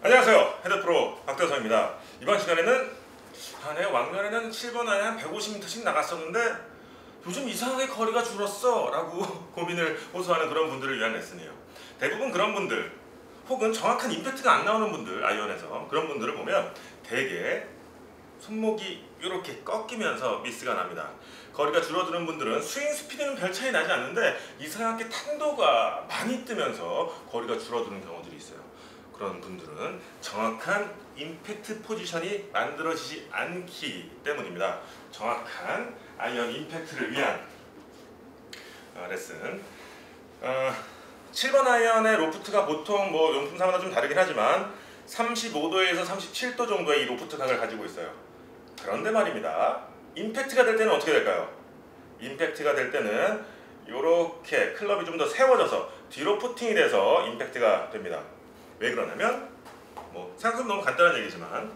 안녕하세요. 헤드프로 박대성입니다. 이번 시간에는 내가 왕년에는 7번 아이언 한 150m씩 나갔었는데 요즘 이상하게 거리가 줄었어 라고 고민을 호소하는 그런 분들을 위한 레슨이에요. 대부분 그런 분들 혹은 정확한 임팩트가 안 나오는 분들, 아이언에서 그런 분들을 보면 대개 손목이 이렇게 꺾이면서 미스가 납니다. 거리가 줄어드는 분들은 스윙 스피드는 별 차이 나지 않는데 이상하게 탄도가 많이 뜨면서 거리가 줄어드는 경우들이 있어요. 그런 분들은 정확한 임팩트 포지션이 만들어지지 않기 때문입니다. 정확한 아이언 임팩트를 위한 레슨. 7번 아이언의 로프트가 보통 용품사마다 좀 다르긴 하지만 35도에서 37도 정도의 이 로프트 각을 가지고 있어요. 그런데 말입니다. 임팩트가 될 때는 어떻게 될까요? 임팩트가 될 때는 이렇게 클럽이 좀 더 세워져서 뒤로 푸팅이 돼서 임팩트가 됩니다. 왜 그러냐면 생각해보면 너무 간단한 얘기지만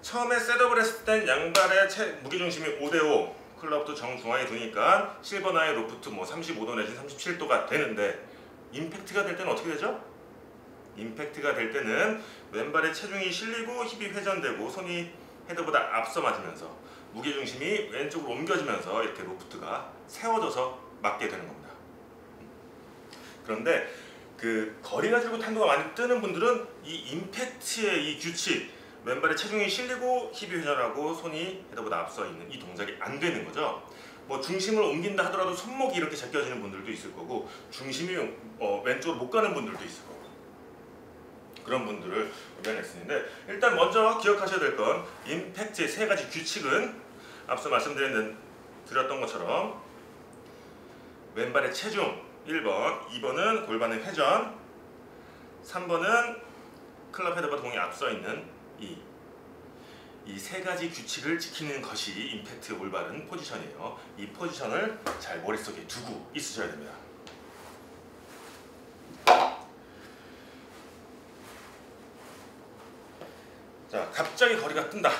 처음에 셋업을 했을 땐 양발의 무게중심이 5대5 클럽도 정중앙에 두니까 7번 아이 로프트 35도 내지 37도가 되는데 임팩트가 될 때는 어떻게 되죠? 임팩트가 될 때는 왼발에 체중이 실리고 힙이 회전되고 손이 헤드보다 앞서 맞으면서 무게중심이 왼쪽으로 옮겨지면서 이렇게 로프트가 세워져서 맞게 되는 겁니다. 그런데 그 거리가 줄고 탄도가 많이 뜨는 분들은 이 임팩트의 이 규칙, 왼발에 체중이 실리고 힙이 회전하고 손이 헤드보다 앞서 있는 이 동작이 안 되는 거죠. 중심을 옮긴다 하더라도 손목이 이렇게 제껴지는 분들도 있을 거고 중심이 왼쪽으로 못 가는 분들도 있을 거고 그런 분들을 위한 레슨인데 일단 먼저 기억하셔야 될 건 임팩트의 세 가지 규칙은 앞서 말씀드렸던 것처럼 왼발의 체중 1번, 2번은 골반의 회전, 3번은 클럽 헤드보다 공이 앞서 있는 이 세 가지 규칙을 지키는 것이 임팩트의 올바른 포지션이에요. 이 포지션을 잘 머릿속에 두고 있으셔야 됩니다. 자, 갑자기 거리가 뜬다.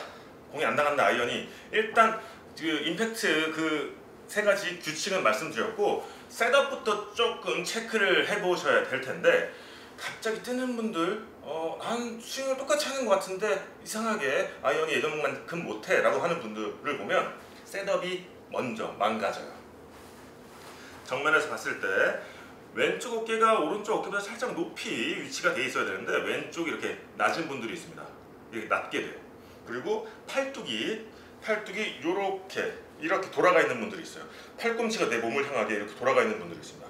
공이 안 나간다, 아이언이. 일단 그 임팩트 그 세 가지 규칙은 말씀드렸고 셋업부터 조금 체크를 해보셔야 될 텐데 갑자기 뜨는 분들 난 스윙을 똑같이 하는 것 같은데 이상하게 아이언이 예전만큼 못해 라고 하는 분들을 보면 셋업이 먼저 망가져요. 정면에서 봤을 때 왼쪽 어깨가 오른쪽 어깨보다 살짝 높이 위치가 돼 있어야 되는데 왼쪽이 이렇게 낮은 분들이 있습니다. 이렇게 낮게 돼요. 그리고 팔뚝이 이렇게 돌아가 있는 분들이 있어요. 팔꿈치가 내 몸을 향하게 이렇게 돌아가 있는 분들이 있습니다.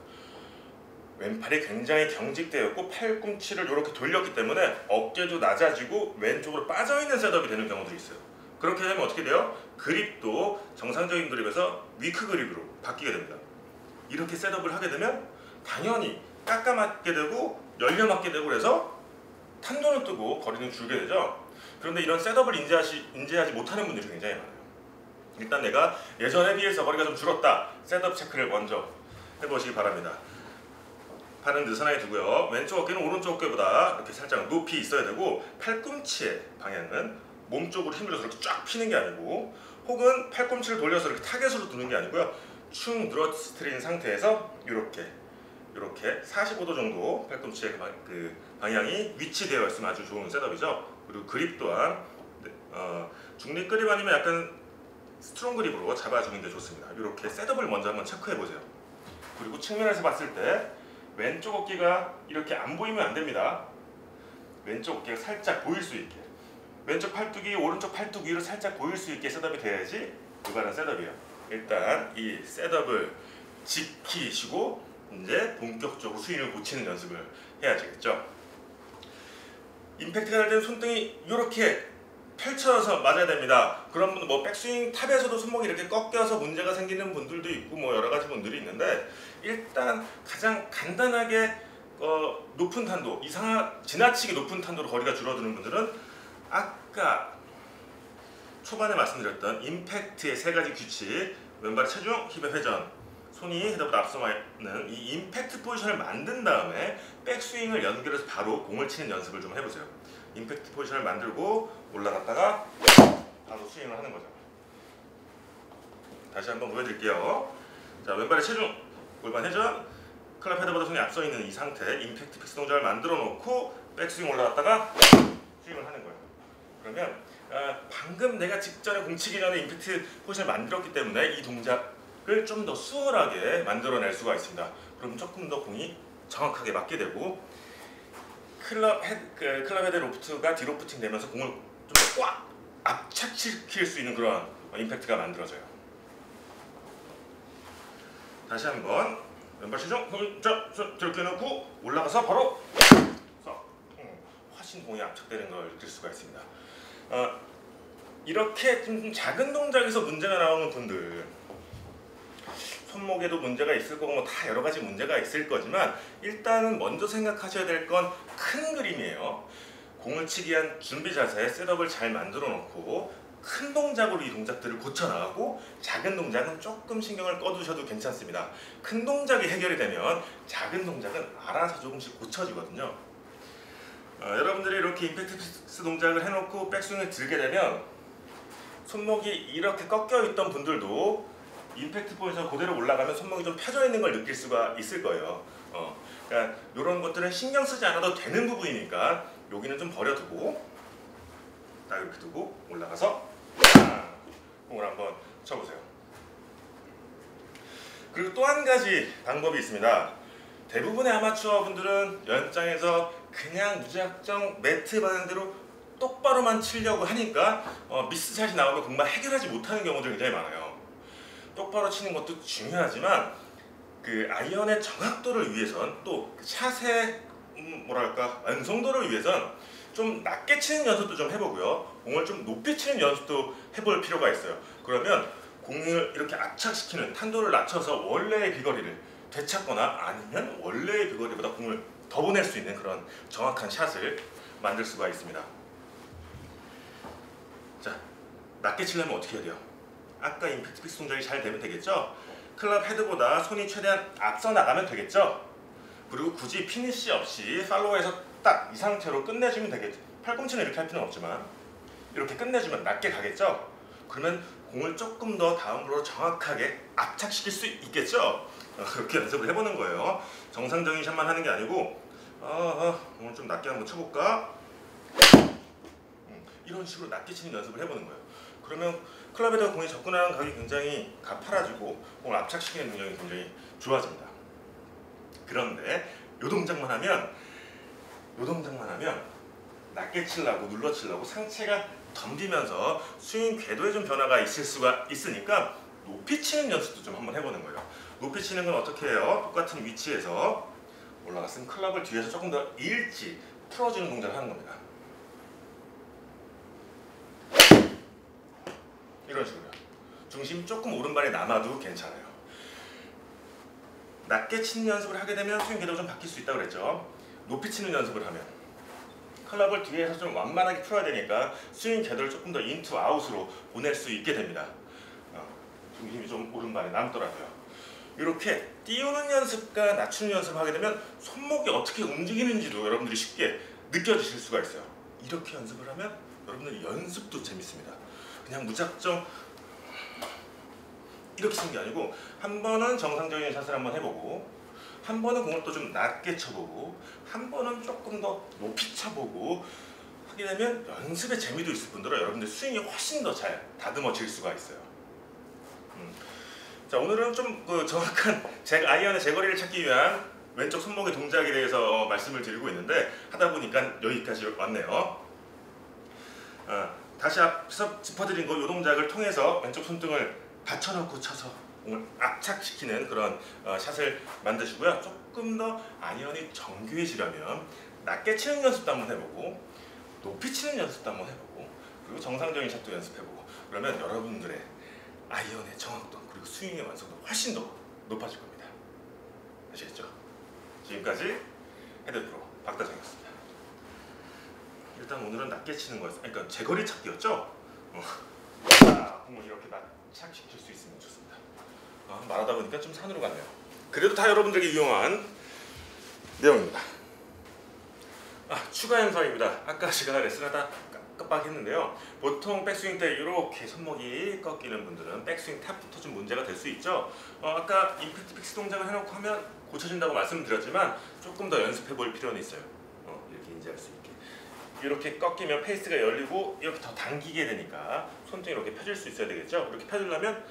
왼팔이 굉장히 경직되어 있고 팔꿈치를 이렇게 돌렸기 때문에 어깨도 낮아지고 왼쪽으로 빠져있는 셋업이 되는 경우들이 있어요. 그렇게 되면 어떻게 돼요? 그립도 정상적인 그립에서 위크 그립으로 바뀌게 됩니다. 이렇게 셋업을 하게 되면 당연히 깎아맞게 되고 열려맞게 되고 그래서 탄도는 뜨고 거리는 줄게 되죠. 그런데 이런 셋업을 인지하지 못하는 분들이 굉장히 많아요. 일단 내가 예전에 비해서 거리가 좀 줄었다. 셋업 체크를 먼저 해보시기 바랍니다. 팔은 느슨하게 두고요. 왼쪽 어깨는 오른쪽 어깨보다 이렇게 살짝 높이 있어야 되고 팔꿈치의 방향은 몸쪽으로 힘을 줘서 이렇게 쫙 피는 게 아니고 혹은 팔꿈치를 돌려서 이렇게 타겟으로 두는 게 아니고요. 축 늘어뜨린 상태에서 이렇게 45도 정도 팔꿈치의 그 방향이 위치되어 있으면 아주 좋은 셋업이죠. 그리고 그립 또한 중립 그립 아니면 약간 스트롱 그립으로 잡아주는 게 좋습니다. 이렇게 셋업을 먼저 한번 체크해 보세요. 그리고 측면에서 봤을 때 왼쪽 어깨가 이렇게 안 보이면 안 됩니다. 왼쪽 어깨가 살짝 보일 수 있게 왼쪽 팔뚝이 오른쪽 팔뚝 위로 살짝 보일 수 있게 셋업이 돼야지 올바른 셋업이에요. 일단 이 셋업을 지키시고 이제 본격적으로 스윙을 고치는 연습을 해야겠죠. 임팩트가 날 때는 손등이 이렇게 펼쳐서 맞아야 됩니다. 그런 분들 백스윙 탑에서도 손목이 이렇게 꺾여서 문제가 생기는 분들도 있고 여러 가지 분들이 있는데 일단 가장 간단하게 높은 탄도, 지나치게 높은 탄도로 거리가 줄어드는 분들은 아까 초반에 말씀드렸던 임팩트의 세 가지 규칙, 왼발의 체중, 힙의 회전, 손이 헤드보다 앞서 있는 이 임팩트 포지션을 만든 다음에 백스윙을 연결해서 바로 공을 치는 연습을 좀 해보세요. 임팩트 포지션을 만들고 올라갔다가 바로 스윙을 하는 거죠. 다시 한번 보여드릴게요. 자, 왼발의 체중, 골반 회전, 클럽 헤드보다 손이 앞서 있는 이 상태, 임팩트 픽스 동작을 만들어 놓고 백스윙 올라갔다가 스윙을 하는 거예요. 그러면 방금 내가 직전에 공 치기 전에 임팩트 포지션을 만들었기 때문에 이 동작을 좀 더 수월하게 만들어낼 수가 있습니다. 그럼 조금 더 공이 정확하게 맞게 되고 클럽 헤드 로프트가 디로프팅 되면서 공을 좀 더 꽉 압착시킬 수 있는 그런 임팩트가 만들어져요. 다시 한번 왼발 시정 이렇게 놓고 올라가서 바로 훨씬 공이 압착되는 걸 느낄 수가 있습니다. 이렇게 좀 작은 동작에서 문제가 나오는 분들, 손목에도 문제가 있을 거고 뭐 다 여러 가지 문제가 있을 거지만 일단은 먼저 생각하셔야 될 건 큰 그림이에요. 공을 치기 위한 준비 자세, 셋업을 잘 만들어 놓고 큰 동작으로 이 동작들을 고쳐 나가고 작은 동작은 조금 신경을 꺼두셔도 괜찮습니다. 큰 동작이 해결이 되면 작은 동작은 알아서 조금씩 고쳐지거든요. 여러분들이 이렇게 임팩트 동작을 해놓고 백스윙을 들게 되면 손목이 이렇게 꺾여 있던 분들도 임팩트 포인트에서 그대로 올라가면 손목이 좀 펴져 있는 걸 느낄 수가 있을 거예요. 그러니까 이런 것들은 신경 쓰지 않아도 되는 부분이니까 여기는 좀 버려두고 딱 이렇게 두고 올라가서 공을 한번 쳐보세요. 그리고 또 한 가지 방법이 있습니다. 대부분의 아마추어 분들은 연장에서 그냥 무작정 매트 받은 대로 똑바로만 치려고 하니까 미스샷이 나오면 공만 해결하지 못하는 경우들이 굉장히 많아요. 똑바로 치는 것도 중요하지만 그 아이언의 정확도를 위해선 또 샷의 뭐랄까 완성도를 위해선 좀 낮게 치는 연습도 좀 해보고요. 공을 좀 높이 치는 연습도 해볼 필요가 있어요. 그러면 공을 이렇게 압착시키는 탄도를 낮춰서 원래의 비거리를 되찾거나 아니면 원래의 비거리보다 공을 더 보낼 수 있는 그런 정확한 샷을 만들 수가 있습니다. 자, 낮게 치려면 어떻게 해야 돼요? 아까 임팩트 픽스 동작이 잘 되면 되겠죠? 클럽 헤드보다 손이 최대한 앞서 나가면 되겠죠? 그리고 굳이 피니쉬 없이 팔로우에서 딱 이 상태로 끝내주면 되겠죠? 팔꿈치는 이렇게 할 필요는 없지만 이렇게 끝내주면 낮게 가겠죠? 그러면 공을 조금 더 다운으로 정확하게 압착시킬 수 있겠죠? 그렇게 연습을 해보는 거예요. 정상적인 샷만 하는 게 아니고 오늘 좀 낮게 한번 쳐볼까? 이런 식으로 낮게 치는 연습을 해보는 거예요. 그러면 클럽에다가 공이 접근하는 각이 굉장히 가파라지고 공을 압착시키는 능력이 굉장히 좋아집니다. 그런데 요 동작만 하면 낮게 치려고 눌러 치려고 상체가 덤비면서 스윙 궤도에 좀 변화가 있을 수가 있으니까 높이 치는 연습도 좀 한번 해보는 거예요. 높이 치는 건 어떻게 해요? 똑같은 위치에서 올라갔으면 클럽을 뒤에서 조금 더 일찍 풀어주는 동작을 하는 겁니다. 이런 식으로요. 중심이 조금 오른발에 남아도 괜찮아요. 낮게 치는 연습을 하게 되면 스윙 궤도가 좀 바뀔 수 있다고 그랬죠. 높이 치는 연습을 하면 클럽을 뒤에서 좀 완만하게 풀어야 되니까 스윙 궤도를 조금 더 인투 아웃으로 보낼 수 있게 됩니다. 중심이 좀 오른발에 남더라고요. 이렇게 띄우는 연습과 낮추는 연습을 하게 되면 손목이 어떻게 움직이는지도 여러분들이 쉽게 느껴지실 수가 있어요. 이렇게 연습을 하면 여러분들 연습도 재밌습니다. 그냥 무작정 이렇게 치는 게 아니고 한 번은 정상적인 샷을 한번 해보고 한 번은 공을 또 좀 낮게 쳐보고 한 번은 조금 더 높이 쳐보고 하게 되면 연습의 재미도 있을 뿐더러 여러분들 스윙이 훨씬 더 잘 다듬어질 수가 있어요. 자, 오늘은 좀 정확한 아이언의 제거리를 찾기 위한 왼쪽 손목의 동작에 대해서 말씀을 드리고 있는데 하다 보니까 여기까지 왔네요. 다시 앞서 짚어드린 이 동작을 통해서 왼쪽 손등을 받쳐놓고 쳐서 공을 압착시키는 그런 샷을 만드시고요. 조금 더 아이언이 정교해지려면 낮게 치는 연습도 한번 해보고 높이 치는 연습도 한번 해보고 그리고 정상적인 샷도 연습해보고 그러면 여러분들의 아이언의 정확도 그리고 스윙의 완성도 훨씬 더 높아질 겁니다. 아시겠죠? 지금까지 헤드프로 박다정이었습니다. 일단 오늘은 낮게 치는 거였어요. 그러니까 제거리 찾기였죠? 공을 이렇게 낙착시킬 수 있으면 좋습니다. 말하다 보니까 좀 산으로 갔네요. 그래도 다 여러분들에게 유용한 내용입니다. 추가 영상입니다. 아까 제가 레슨하다 깜빡했는데요. 보통 백스윙 때 이렇게 손목이 꺾이는 분들은 백스윙 탑부터 좀 문제가 될 수 있죠. 아까 임팩트 픽스 동작을 해놓고 하면 고쳐진다고 말씀드렸지만 조금 더 연습해 볼 필요는 있어요. 이렇게 이제 인지할 수 있게. 이렇게 꺾이면 페이스가 열리고 이렇게 더 당기게 되니까 손등이 이렇게 펴질 수 있어야 되겠죠. 이렇게 펴주려면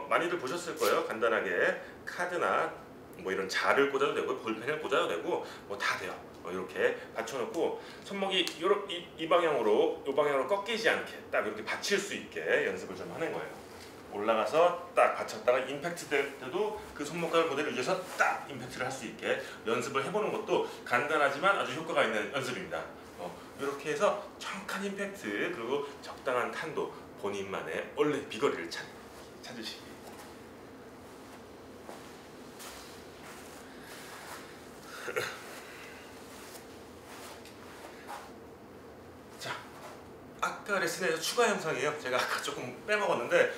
많이들 보셨을 거예요. 간단하게 카드나 뭐 이런 자를 꽂아도 되고 볼펜을 꽂아도 되고 뭐 다 돼요. 이렇게 받쳐놓고 손목이 이 방향으로 꺾이지 않게 딱 이렇게 받칠 수 있게 연습을 좀 하는 거예요. 올라가서 딱 받쳤다가 임팩트 될 때도 그 손목각을 그대로 유지해서 딱 임팩트를 할 수 있게 연습을 해보는 것도 간단하지만 아주 효과가 있는 연습입니다. 이렇게 해서 정확한 임팩트 그리고 적당한 탄도 본인만의 원래 비거리를 찾으시기. 자, 아까 레슨에서 추가 영상이에요. 제가 아까 조금 빼먹었는데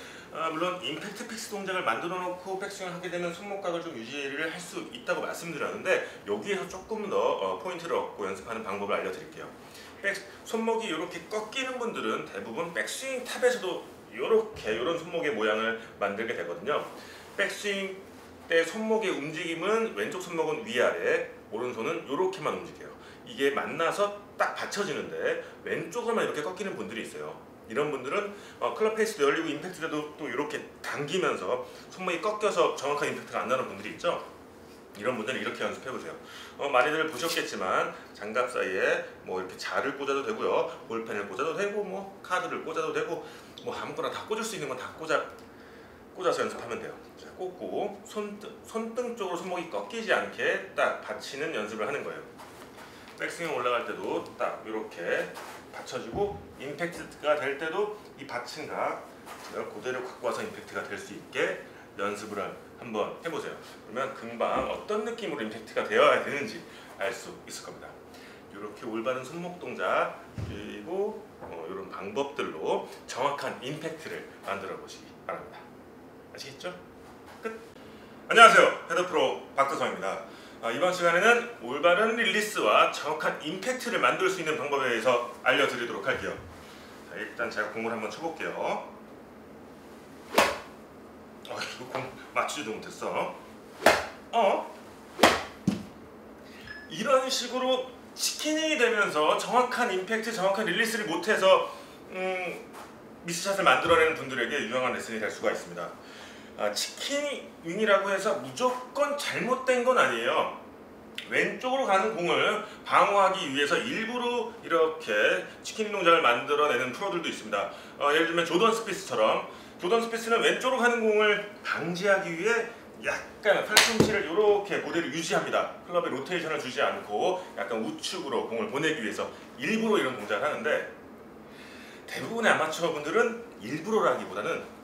물론 임팩트 픽스 동작을 만들어 놓고 백스윙을 하게 되면 손목각을 좀 유지를 할 수 있다고 말씀드렸는데 여기에서 조금 더 포인트를 얻고 연습하는 방법을 알려드릴게요. 손목이 이렇게 꺾이는 분들은 대부분 백스윙 탑에서도 이런 손목의 모양을 만들게 되거든요. 백스윙 때 손목의 움직임은 왼쪽 손목은 위아래, 오른손은 이렇게만 움직여요. 이게 만나서 딱 받쳐지는데 왼쪽으로만 이렇게 꺾이는 분들이 있어요. 이런 분들은 클럽 페이스도 열리고 임팩트 때도 또 이렇게 당기면서 손목이 꺾여서 정확한 임팩트가 안 나는 분들이 있죠. 이런 분들은 이렇게 연습해보세요. 많이들 보셨겠지만 장갑 사이에 뭐 이렇게 자를 꽂아도 되고요, 볼펜을 꽂아도 되고 뭐 카드를 꽂아도 되고 뭐 아무거나 다 꽂을 수 있는 건 다 꽂아서 연습하면 돼요. 자, 꽂고 손등 쪽으로 손목이 꺾이지 않게 딱 받치는 연습을 하는 거예요. 백스윙 올라갈 때도 딱 이렇게 받쳐주고 임팩트가 될 때도 이 받친 각 그대로 갖고 와서 임팩트가 될 수 있게 연습을 한번 해보세요. 그러면 금방 어떤 느낌으로 임팩트가 되어야 되는지 알 수 있을 겁니다. 이렇게 올바른 손목 동작 그리고 이런 방법들로 정확한 임팩트를 만들어 보시기 바랍니다. 아시겠죠? 끝! 안녕하세요. 헤드프로 박도성입니다. 이번 시간에는 올바른 릴리스와 정확한 임팩트를 만들 수 있는 방법에 대해서 알려드리도록 할게요. 자, 일단 제가 공을 한번 쳐볼게요. 이거 공 맞추지도 못했어. 이런 식으로 치킨이 되면서 정확한 임팩트, 정확한 릴리스를 못해서 미스샷을 만들어내는 분들에게 유용한 레슨이 될 수가 있습니다. 치킨윙이라고 해서 무조건 잘못된 건 아니에요. 왼쪽으로 가는 공을 방어하기 위해서 일부러 이렇게 치킨윙 동작을 만들어내는 프로들도 있습니다. 예를 들면 조던 스피스처럼, 조던 스피스는 왼쪽으로 가는 공을 방지하기 위해 약간 팔꿈치를 이렇게 그대로 유지합니다. 클럽에 로테이션을 주지 않고 약간 우측으로 공을 보내기 위해서 일부러 이런 동작을 하는데, 대부분의 아마추어 분들은 일부러라기보다는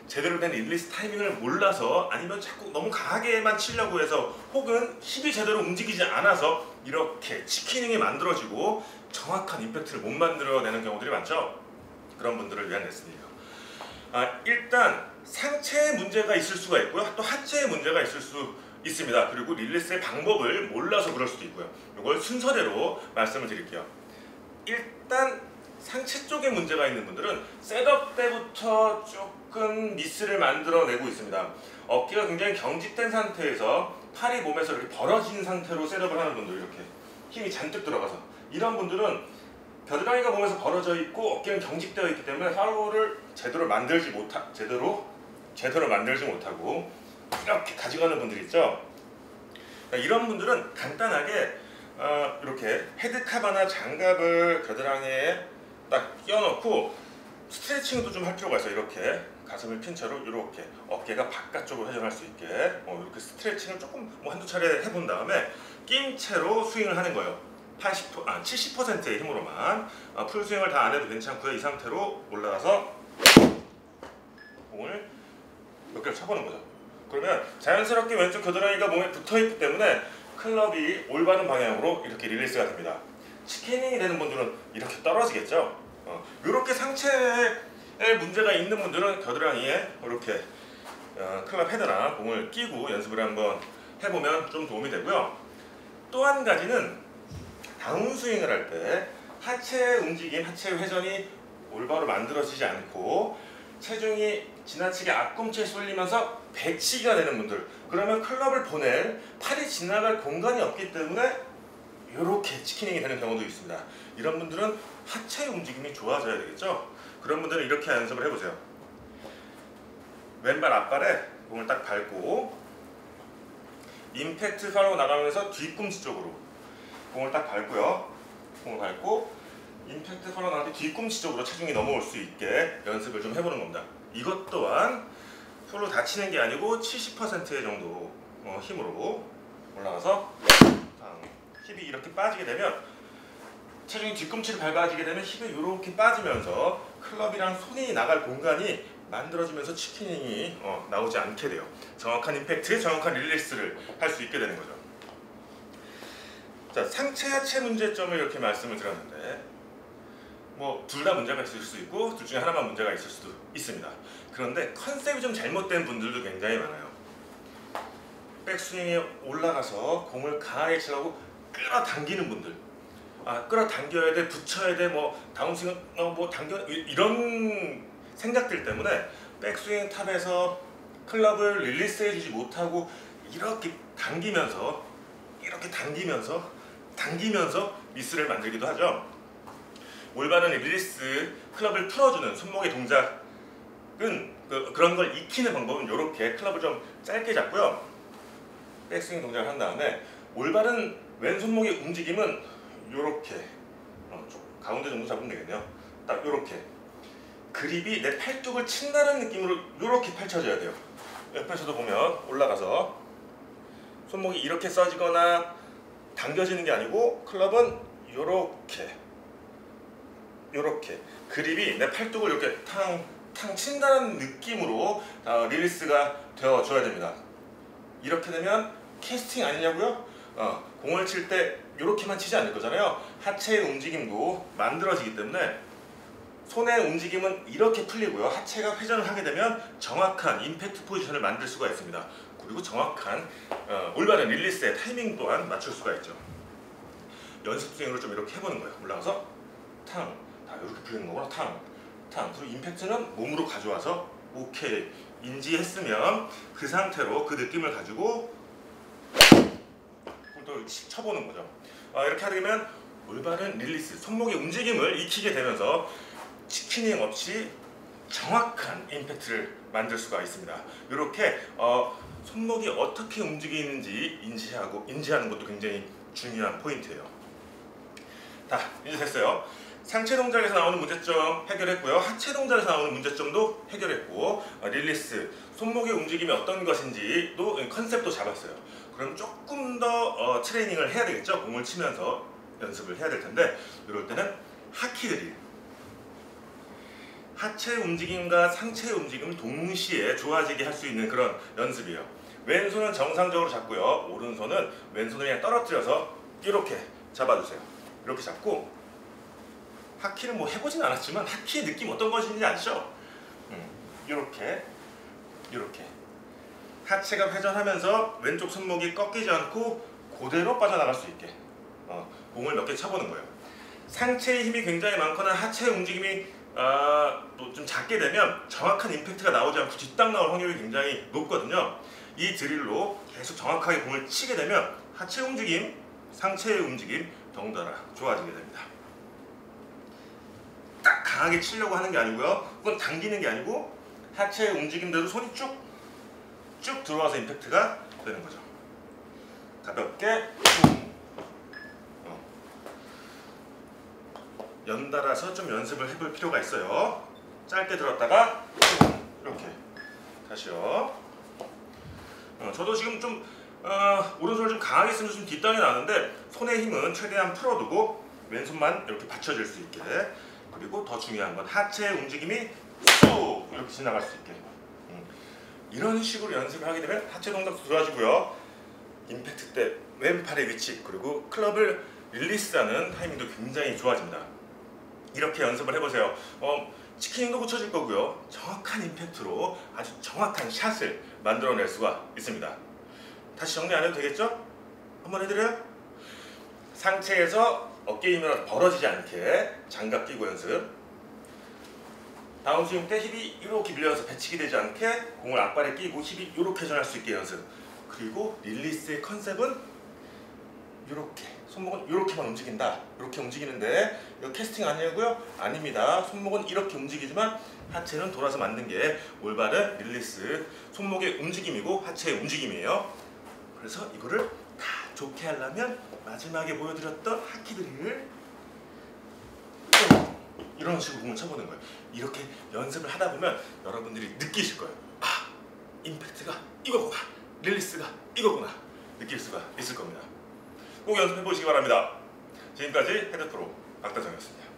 제대로 된 릴리스 타이밍을 몰라서, 아니면 자꾸 너무 강하게만 치려고 해서, 혹은 힙이 제대로 움직이지 않아서 이렇게 치킨윙이 만들어지고 정확한 임팩트를 못 만들어내는 경우들이 많죠. 그런 분들을 위한 레슨이에요. 일단 상체에 문제가 있을 수가 있고요, 또 하체에 문제가 있을 수 있습니다. 그리고 릴리스의 방법을 몰라서 그럴 수도 있고요. 이걸 순서대로 말씀을 드릴게요. 일단 상체 쪽에 문제가 있는 분들은 셋업 때부터 조금 미스를 만들어내고 있습니다. 어깨가 굉장히 경직된 상태에서 팔이 몸에서 이렇게 벌어진 상태로 셋업을 하는 분들, 이렇게 힘이 잔뜩 들어가서, 이런 분들은 겨드랑이가 몸에서 벌어져 있고 어깨는 경직되어 있기 때문에 팔로우를 제대로 만들지 못하고 이렇게 가져가는 분들 있죠. 이런 분들은 간단하게 이렇게 헤드카바나 장갑을 겨드랑이에 딱 끼워놓고 스트레칭도 좀 할 필요가 있어요. 이렇게 가슴을 핀 채로 이렇게 어깨가 바깥쪽으로 회전할 수 있게 이렇게 스트레칭을 조금 한두 차례 해본 다음에 낀 채로 스윙을 하는 거예요. 70%의 힘으로만. 풀스윙을 다 안 해도 괜찮고요. 이 상태로 올라가서 공을 몇 개를 쳐보는 거죠. 그러면 자연스럽게 왼쪽 겨드랑이가 몸에 붙어있기 때문에 클럽이 올바른 방향으로 이렇게 릴리스가 됩니다. 치킨이 되는 분들은 이렇게 떨어지겠죠. 이렇게 상체에 문제가 있는 분들은 겨드랑이에 이렇게 클럽 헤드나 공을 끼고 연습을 한번 해보면 좀 도움이 되고요. 또 한 가지는 다운스윙을 할 때 하체의 움직임, 하체의 회전이 올바로 만들어지지 않고 체중이 지나치게 앞꿈치에 쏠리면서 배치기가 되는 분들, 그러면 클럽을 보낼 팔이 지나갈 공간이 없기 때문에 이렇게 치킨닝이 되는 경우도 있습니다. 이런 분들은 하체 움직임이 좋아져야 되겠죠. 그런 분들은 이렇게 연습을 해보세요. 왼발 앞발에 공을 딱 밟고 임팩트 팔로우 나가면서 뒤꿈치 쪽으로 공을 딱 밟고요. 공을 밟고 임팩트 팔로우 나갈 때 뒤꿈치 쪽으로 체중이 넘어올 수 있게 연습을 좀 해보는 겁니다. 이것 또한 풀로 다치는 게 아니고 70%의 정도 힘으로 올라가서 힙이 이렇게 빠지게 되면 체중이 뒤꿈치를 밟아지게 되면 힙이 이렇게 빠지면서 클럽이랑 손이 나갈 공간이 만들어지면서 치킨닝이 나오지 않게 돼요. 정확한 임팩트, 정확한 릴리스를 할 수 있게 되는 거죠. 자, 상체 하체 문제점을 이렇게 말씀을 드렸는데 뭐 둘 다 문제가 있을 수 있고 둘 중에 하나만 문제가 있을 수도 있습니다. 그런데 컨셉이 좀 잘못된 분들도 굉장히 많아요. 백스윙에 올라가서 공을 강하게 치려고 끌어당기는 분들, 끌어당겨야 돼, 붙여야 돼, 뭐 다운스윙 뭐 당겨 이런 생각들 때문에 백스윙 탑에서 클럽을 릴리스해 주지 못하고 이렇게 당기면서 미스를 만들기도 하죠. 올바른 릴리스, 클럽을 풀어주는 손목의 동작은 그런 걸 익히는 방법은 이렇게 클럽을 좀 짧게 잡고요. 백스윙 동작을 한 다음에 올바른 왼손목의 움직임은 이렇게 가운데 정도 잡으면 되겠네요. 딱 이렇게 그립이 내 팔뚝을 친다는 느낌으로 이렇게 펼쳐져야 돼요. 옆에서도 보면 올라가서 손목이 이렇게 써지거나 당겨지는 게 아니고 클럽은 이렇게 그립이 내 팔뚝을 이렇게 탕 친다는 느낌으로 릴리스가 되어줘야 됩니다. 이렇게 되면 캐스팅 아니냐고요? 공을 칠 때 이렇게만 치지 않을 거잖아요. 하체의 움직임도 만들어지기 때문에 손의 움직임은 이렇게 풀리고요. 하체가 회전을 하게 되면 정확한 임팩트 포지션을 만들 수가 있습니다. 그리고 정확한 올바른 릴리스의 타이밍 또한 맞출 수가 있죠. 연습 스윙으로 좀 이렇게 해보는 거예요. 올라가서 탕, 이렇게 풀리는 거구나. 탕. 그리고 임팩트는 몸으로 가져와서 오케이 인지했으면 그 상태로 그 느낌을 가지고 또 쳐보는 거죠. 이렇게 하게 되면 올바른 릴리스, 손목의 움직임을 익히게 되면서 치킨닝 없이 정확한 임팩트를 만들 수가 있습니다. 이렇게 손목이 어떻게 움직이는지 인지하는 것도 굉장히 중요한 포인트예요. 이제 됐어요. 상체 동작에서 나오는 문제점 해결했고요. 하체 동작에서 나오는 문제점도 해결했고 릴리스, 손목의 움직임이 어떤 것인지도 컨셉도 잡았어요. 그럼 조금 더 트레이닝을 해야 되겠죠. 공을 치면서 연습을 해야 될 텐데 이럴 때는 하키드릴, 하체 움직임과 상체 움직임을 동시에 좋아지게 할 수 있는 그런 연습이에요. 왼손은 정상적으로 잡고요. 오른손은 왼손을 그냥 떨어뜨려서 이렇게 잡아주세요. 이렇게 잡고 하키는 뭐 해보진 않았지만 하키의 느낌 어떤 것인지 아시죠? 이렇게 하체가 회전하면서 왼쪽 손목이 꺾이지 않고 그대로 빠져나갈 수 있게 공을 몇 개 쳐보는 거예요. 상체의 힘이 굉장히 많거나 하체의 움직임이 또 좀 작게 되면 정확한 임팩트가 나오지 않고 뒷땅 나올 확률이 굉장히 높거든요. 이 드릴로 계속 정확하게 공을 치게 되면 하체 움직임, 상체의 움직임 덩달아 좋아지게 됩니다. 딱 강하게 치려고 하는 게 아니고요. 그건 당기는 게 아니고 하체의 움직임대로 손이 쭉 들어와서 임팩트가 되는 거죠. 가볍게 연달아서 좀 연습을 해볼 필요가 있어요. 짧게 들었다가 이렇게 다시요. 저도 지금 좀 오른손을 좀 강하게 쓰면서 좀 뒷땅이 나는데 손의 힘은 최대한 풀어두고 왼손만 이렇게 받쳐질 수 있게, 그리고 더 중요한 건 하체의 움직임이 쑥 이렇게 지나갈 수 있게 이런 식으로 연습을 하게 되면 하체 동작도 좋아지고요. 임팩트 때 왼팔의 위치 그리고 클럽을 릴리스하는 타이밍도 굉장히 좋아집니다. 이렇게 연습을 해보세요. 치킨도 붙여질 거고요. 정확한 임팩트로 아주 정확한 샷을 만들어낼 수가 있습니다. 다시 정리 안 해도 되겠죠? 한번 해드려요? 상체에서 어깨 힘이 벌어지지 않게 장갑 끼고 연습. 다운스윙 때 힙이 이렇게 밀려서 배치기 되지 않게 공을 앞발에 끼고 힙이 이렇게 회전할 수 있게 연습. 그리고 릴리스의 컨셉은 이렇게 손목은 이렇게만 움직인다. 이렇게 움직이는데 이거 캐스팅 아니고요? 아닙니다. 손목은 이렇게 움직이지만 하체는 돌아서 만든 게 올바른 릴리스. 손목의 움직임이고 하체의 움직임이에요. 그래서 이거를 다 좋게 하려면 마지막에 보여드렸던 하키드릴 이런 식으로 공을 쳐보는 거예요. 이렇게 연습을 하다 보면 여러분들이 느끼실 거예요. 아, 임팩트가 이거구나. 릴리스가 이거구나. 느낄 수가 있을 겁니다. 꼭 연습해 보시기 바랍니다. 지금까지 헤드프로 박다정이었습니다.